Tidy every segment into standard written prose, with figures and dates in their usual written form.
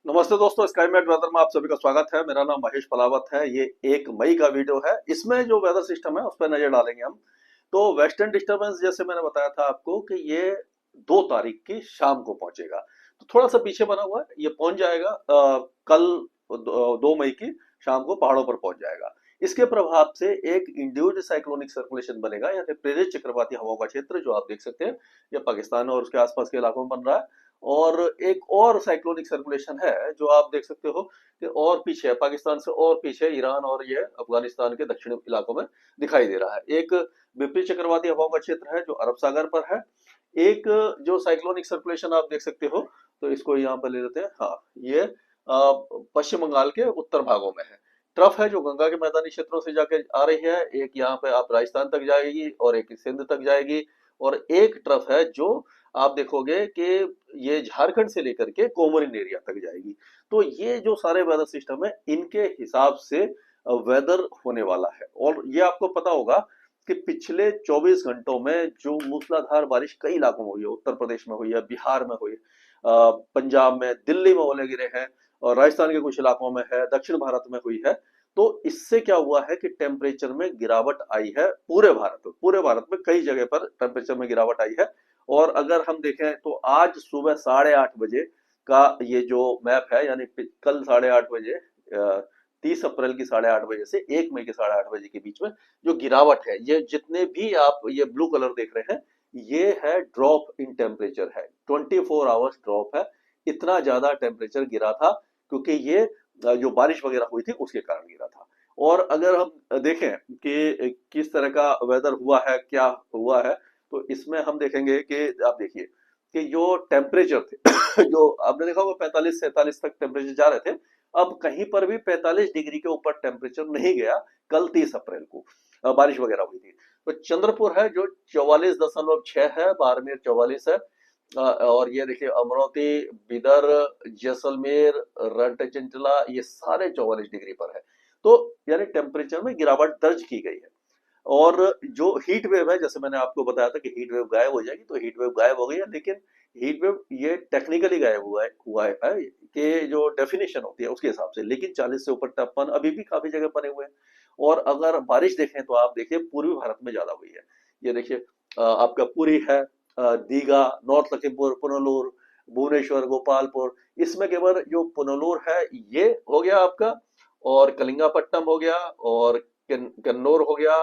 नमस्ते दोस्तों, स्काईमेट वेदर में आप सभी का स्वागत है। मेरा नाम महेश पलावत है। ये 1 मई का वीडियो है। इसमें जो वेदर सिस्टम है उस पर नजर डालेंगे हम। तो वेस्टर्न डिस्टर्बेंस जैसे मैंने बताया था आपको कि ये 2 तारीख की शाम को पहुंचेगा। तो थोड़ा सा पीछे बना हुआ है, ये पहुंच जाएगा कल 2 मई की शाम को पहाड़ों पर पहुंच जाएगा। इसके प्रभाव से एक इंड्यूस्ड साइक्लोनिक सर्कुलेशन बनेगा, यानी प्रेरित चक्रवाती हवाओं का क्षेत्र जो आप देख सकते हैं, ये पाकिस्तान और उसके आसपास के इलाकों में बन रहा है। और एक और साइक्लोनिक सर्कुलेशन है जो आप देख सकते हो कि और पीछे है, पाकिस्तान से और पीछे ईरान और ये अफगानिस्तान के दक्षिणी इलाकों में दिखाई दे रहा है। एक विपरीत चक्रवाती हवाओं का क्षेत्र है जो अरब सागर पर है। एक जो साइक्लोनिक सर्कुलेशन आप देख सकते हो, तो इसको यहाँ पर ले लेते हैं। हाँ, ये पश्चिम बंगाल के उत्तर भागों में है। ट्रफ है जो गंगा के मैदानी क्षेत्रों से जाके आ रही है। एक यहाँ पे आप राजस्थान तक जाएगी और एक सिंध तक जाएगी। और एक ट्रफ है जो आप देखोगे कि ये झारखंड से लेकर के कोमरिन एरिया तक जाएगी। तो ये जो सारे वेदर सिस्टम है, इनके हिसाब से वेदर होने वाला है। और ये आपको पता होगा कि पिछले 24 घंटों में जो मूसलाधार बारिश कई इलाकों में हुई है, उत्तर प्रदेश में हुई है, बिहार में हुई है, पंजाब में, दिल्ली में ओले गिरे हैं, और राजस्थान के कुछ इलाकों में है, दक्षिण भारत में हुई है। तो इससे क्या हुआ है कि टेम्परेचर में गिरावट आई है। पूरे भारत में कई जगह पर टेम्परेचर में गिरावट आई है। और अगर हम देखें तो आज सुबह 8:30 बजे का ये जो मैप है, यानी कल 8:30 बजे, 30 अप्रैल की 8:30 बजे से 1 मई के 8:30 बजे के बीच में जो गिरावट है, ये जितने भी आप ये ब्लू कलर देख रहे हैं, ये है ड्रॉप इन टेम्परेचर है। 24 आवर्स ड्रॉप है। इतना ज्यादा टेम्परेचर गिरा था क्योंकि ये जो बारिश वगैरह हुई थी उसके कारण गिरा था। और अगर हम देखें कि किस तरह का वेदर हुआ है, क्या हुआ है, तो इसमें हम देखेंगे कि आप देखिए कि जो टेम्परेचर थे जो आपने देखा होगा 45 47 तक टेम्परेचर जा रहे थे, अब कहीं पर भी 45 डिग्री के ऊपर टेम्परेचर नहीं गया। कल 30 अप्रैल को बारिश वगैरह हुई थी। तो चंद्रपुर है जो 44.6 है, बाड़मेर 44 है, और ये देखिए अमरावती, बिदर, जैसलमेर, रंटचिंटला, ये सारे 44 डिग्री पर है। तो यानी टेम्परेचर में गिरावट दर्ज की गई है। और जो हीट वेव है, जैसे मैंने आपको बताया था कि हीट वेव गायब हो जाएगी, तो हीट वेव गायब हो गई है। लेकिन हीट वेव ये टेक्निकली गायब हुआ है कि जो डेफिनेशन होती है उसके हिसाब से। लेकिन 40 से ऊपर तापमान अभी भी काफी जगह बने हुए हैं। और अगर बारिश देखें तो आप देखिए पूर्वी भारत में ज्यादा हुई है। ये देखिए आपका पुरी है, दीघा, नॉर्थ लखीमपुर, पुनलुर, भुवनेश्वर, गोपालपुर। इसमें केवल जो पुनलुर है ये हो गया आपका, और कलिंगापट्टनम हो गया, और कन्नौर हो गया।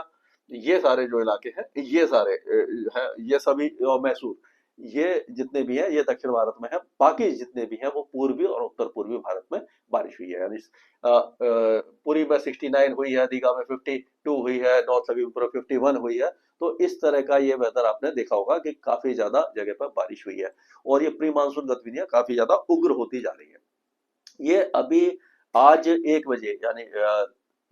ये सारे जो इलाके हैं, ये सारे हैं, ये सभी, और मैसूर, ये जितने भी हैं ये दक्षिण भारत में है। बाकी जितने भी हैं वो पूर्वी और उत्तर पूर्वी भारत में बारिश हुई है। यानी पुरी में 69 हुई है, दीघा में 52 हुई है, नॉर्थ लखीमपुर में 51 हुई है। तो इस तरह का ये वेदर आपने देखा होगा कि काफी ज्यादा जगह पर बारिश हुई है। और ये प्री मानसून गतिविधियां काफी ज्यादा उग्र होती जा रही है। ये अभी आज 1 बजे, यानी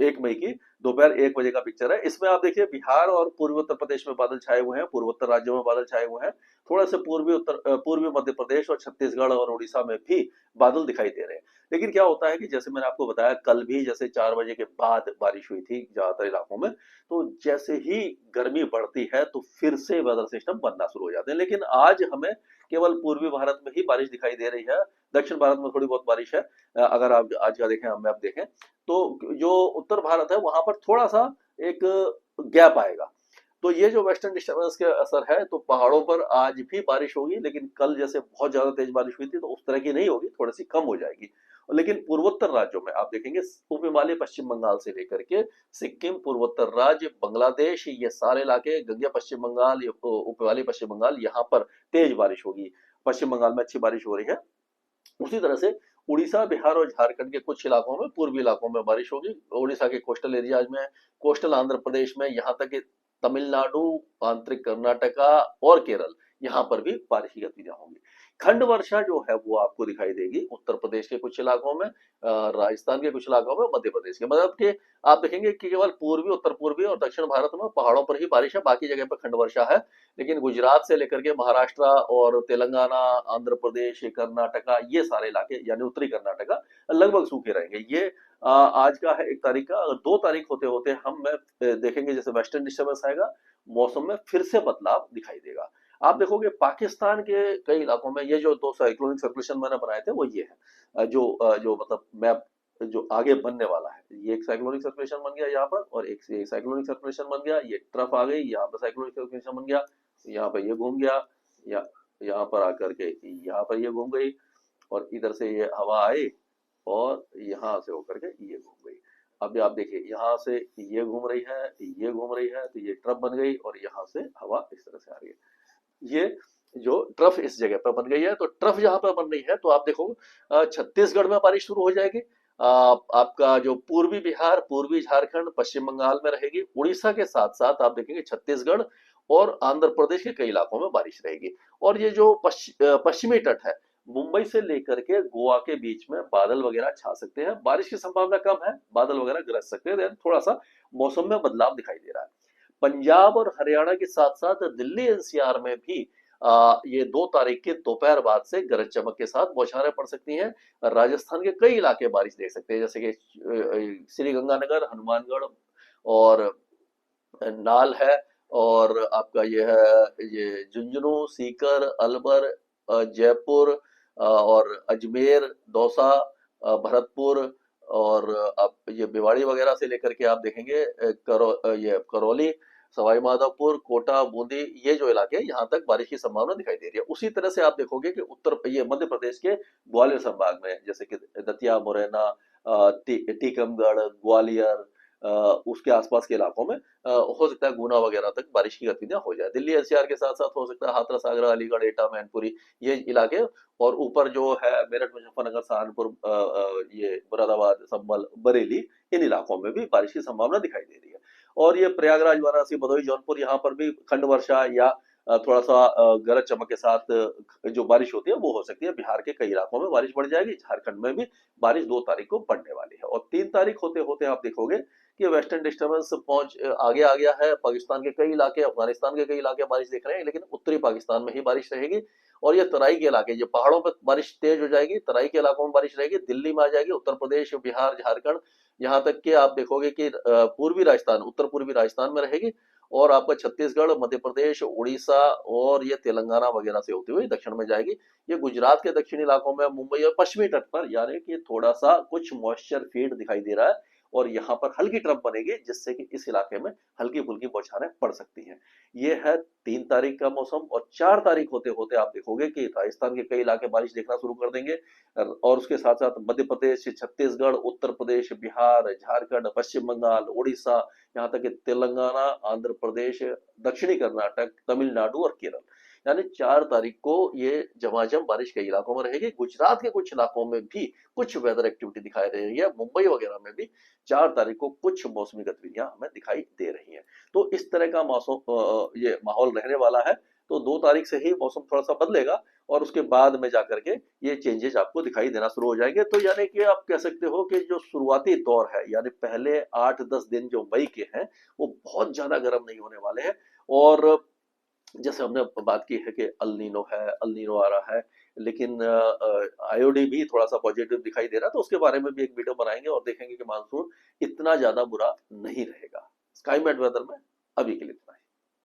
1 मई की दोपहर 1 बजे का पिक्चर है। इसमें आप देखिए बिहार और पूर्वी उत्तर प्रदेश में बादल छाए हुए हैं, पूर्वोत्तर राज्यों में बादल छाए हुए हैं। थोड़ा से पूर्वी मध्य प्रदेश और छत्तीसगढ़ और उड़ीसा में भी बादल दिखाई दे रहे हैं। लेकिन क्या होता है कि जैसे मैंने आपको बताया, कल भी जैसे 4 बजे के बाद बारिश हुई थी ज्यादातर इलाकों में, तो जैसे ही गर्मी बढ़ती है तो फिर से वेदर सिस्टम बनना शुरू हो जाते हैं। लेकिन आज हमें केवल पूर्वी भारत में ही बारिश दिखाई दे रही है। दक्षिण भारत में थोड़ी बहुत बारिश है। अगर आप आज का देखें, मैप देखें, तो जो उत्तर भारत है वहां पर थोड़ा सा एक गैप आएगा। तो ये जो वेस्टर्न डिस्टर्बेंस के असर है, तो पहाड़ों पर आज भी बारिश होगी, लेकिन कल जैसे बहुत ज्यादा तेज बारिश हुई थी तो उस तरह की नहीं होगी, थोड़ी सी कम हो जाएगी। लेकिन पूर्वोत्तर राज्यों में आप देखेंगे, उप हिमालय पश्चिम बंगाल से लेकर के सिक्किम, पूर्वोत्तर राज्य, बांग्लादेश, ये सारे इलाके, गंगे पश्चिम बंगाल, उप हिमालय पश्चिम बंगाल, यहाँ पर तेज बारिश होगी। पश्चिम बंगाल में अच्छी बारिश हो रही है। उसी तरह से उड़ीसा, बिहार और झारखंड के कुछ इलाकों में, पूर्वी इलाकों में बारिश होगी। उड़ीसा के कोस्टल एरियाज में, कोस्टल आंध्र प्रदेश में, यहाँ तक कि तमिलनाडु, आंतरिक कर्नाटका और केरल, यहाँ पर भी बारिश की गतिविधियां होंगी। खंड वर्षा जो है वो आपको दिखाई देगी उत्तर प्रदेश के कुछ इलाकों में, राजस्थान के कुछ इलाकों में, मध्य प्रदेश के, मतलब कि आप देखेंगे कि केवल पूर्वी, उत्तर पूर्वी और दक्षिण भारत में पहाड़ों पर ही बारिश है, बाकी जगह पर खंड वर्षा है। लेकिन गुजरात से लेकर के महाराष्ट्र और तेलंगाना, आंध्र प्रदेश, कर्नाटका, ये सारे इलाके यानी उत्तरी कर्नाटका लगभग सूखे रहेंगे। ये आज का है 1 तारीख का। अगर 2 तारीख होते होते हम देखेंगे जैसे वेस्टर्न डिस्टर्बेंस आएगा, मौसम में फिर से बदलाव दिखाई देगा। आप देखोगे पाकिस्तान के कई इलाकों में ये जो दो साइक्लोनिक सर्कुलेशन मैंने बनाए थे वो ये है, जो मतलब मैप जो आगे बनने वाला है, ये एक साइक्लोनिक सर्कुलेशन बन गया यहाँ पर, और एक ये साइक्लोनिक सर्कुलेशन बन गया, ये ट्रफ आ गई, यहाँ पर साइक्लोनिक सर्कुलेशन बन गया, यहाँ पर ये घूम गया, या यहाँ पर आकर के यहाँ पर ये घूम गई, और इधर से ये हवा आई और यहाँ से होकर के ये घूम गई। अब आप देखिए यहाँ से ये घूम रही है, ये घूम रही है, तो ये ट्रफ बन गई, और यहाँ से हवा इस तरह से आ रही है। ये जो ट्रफ इस जगह पर बन गई है, तो ट्रफ जहां पर बन रही है तो आप देखो छत्तीसगढ़ में बारिश शुरू हो जाएगी। आपका जो पूर्वी बिहार, पूर्वी झारखंड, पश्चिम बंगाल में रहेगी। उड़ीसा के साथ साथ आप देखेंगे छत्तीसगढ़ और आंध्र प्रदेश के कई इलाकों में बारिश रहेगी। और ये जो पश्चिमी तट है, मुंबई से लेकर के गोवा के बीच में बादल वगैरह छा सकते हैं। बारिश की संभावना कम है, बादल वगैरह गरज सकते हैं, थोड़ा सा मौसम में बदलाव दिखाई दे रहा है। पंजाब और हरियाणा के साथ साथ दिल्ली एनसीआर में भी ये 2 तारीख के दोपहर बाद से गरज चमक के साथ बौछारें पड़ सकती हैं। राजस्थान के कई इलाके बारिश देख सकते हैं, जैसे कि श्री गंगानगर, हनुमानगढ़ और नाल है, और आपका ये है ये झुंझुनू, सीकर, अलवर, जयपुर, और अजमेर, दौसा, भरतपुर, और आप ये भिवाड़ी वगैरह से लेकर के आप देखेंगे ये करौली, सवाई माधोपुर, कोटा, बूंदी, ये जो इलाके हैं यहाँ तक बारिश की संभावना दिखाई दे रही है। उसी तरह से आप देखोगे कि ये मध्य प्रदेश के ग्वालियर संभाग में, जैसे कि दतिया, मुरैना, टीकमगढ़, ग्वालियर, उसके आसपास के इलाकों में हो सकता है गुना वगैरह तक बारिश की गतिविधियां हो जाए। दिल्ली एनसीआर के साथ साथ हो सकता है हाथरस, आगरा, अलीगढ़, एटा, मैनपुरी, ये इलाके, और ऊपर जो है मेरठ, मुजफ्फरनगर, सहारनपुर, ये मुरादाबाद, संभल, बरेली, इन इलाकों में भी बारिश की संभावना दिखाई दे रही है। और ये प्रयागराज, वाराणसी, भदोही, जौनपुर, यहाँ पर भी खंड वर्षा या थोड़ा सा गरज चमक के साथ जो बारिश होती है वो हो सकती है। बिहार के कई इलाकों में बारिश बढ़ जाएगी, झारखंड में भी बारिश 2 तारीख को बढ़ने वाली है। और 3 तारीख होते होते आप देखोगे कि वेस्टर्न डिस्टर्बेंस पहुंच आगे आ गया है। पाकिस्तान के कई इलाके, अफगानिस्तान के कई इलाके बारिश देख रहे हैं, लेकिन उत्तरी पाकिस्तान में ही बारिश रहेगी। और ये तराई के इलाके, जो पहाड़ों पर बारिश तेज हो जाएगी, तराई के इलाकों में बारिश रहेगी, दिल्ली में आ जाएगी, उत्तर प्रदेश, बिहार, झारखंड, यहाँ तक कि आप देखोगे कि पूर्वी राजस्थान, उत्तर पूर्वी राजस्थान में रहेगी। और आपका छत्तीसगढ़, मध्य प्रदेश, उड़ीसा और ये तेलंगाना वगैरह से होती हुई दक्षिण में जाएगी। ये गुजरात के दक्षिणी इलाकों में, मुंबई और पश्चिमी तट पर, यानी कि थोड़ा सा कुछ मॉइस्चर फीड दिखाई दे रहा है, और यहाँ पर हल्की ट्रफ बनेगी, जिससे कि इस इलाके में हल्की फुल्की बौछारें पड़ सकती हैं। ये है 3 तारीख का मौसम। और 4 तारीख होते होते आप देखोगे कि राजस्थान के कई इलाके बारिश देखना शुरू कर देंगे, और उसके साथ साथ मध्य प्रदेश, छत्तीसगढ़, उत्तर प्रदेश, बिहार, झारखंड, पश्चिम बंगाल, उड़ीसा, यहाँ तक कि तेलंगाना, आंध्र प्रदेश, दक्षिणी कर्नाटक, तमिलनाडु और केरल, यानी 4 तारीख को ये झमाझम बारिश कई इलाकों में रहेगी। गुजरात के कुछ इलाकों में भी कुछ वेदर एक्टिविटी दिखाई दे रही है। मुंबई वगैरह में भी 4 तारीख को कुछ मौसमी गतिविधियां हमें दिखाई दे रही हैं। तो इस तरह का मौसम, ये माहौल रहने वाला है। तो 2 तारीख से ही मौसम थोड़ा सा बदलेगा, और उसके बाद में जाकर के ये चेंजेस आपको दिखाई देना शुरू हो जाएंगे। तो यानी कि आप कह सकते हो कि जो शुरुआती दौर है, यानी पहले 8-10 दिन जो मई के हैं, वो बहुत ज्यादा गर्म नहीं होने वाले हैं। और जैसे हमने बात की है कि अल नीनो है, अल नीनो आ रहा है, लेकिन आईओडी भी थोड़ा सा पॉजिटिव दिखाई दे रहा है, तो उसके बारे में भी एक वीडियो बनाएंगे और देखेंगे कि मानसून इतना ज्यादा बुरा नहीं रहेगा। स्काई मैट वेदर में अभी के लिए इतना ही।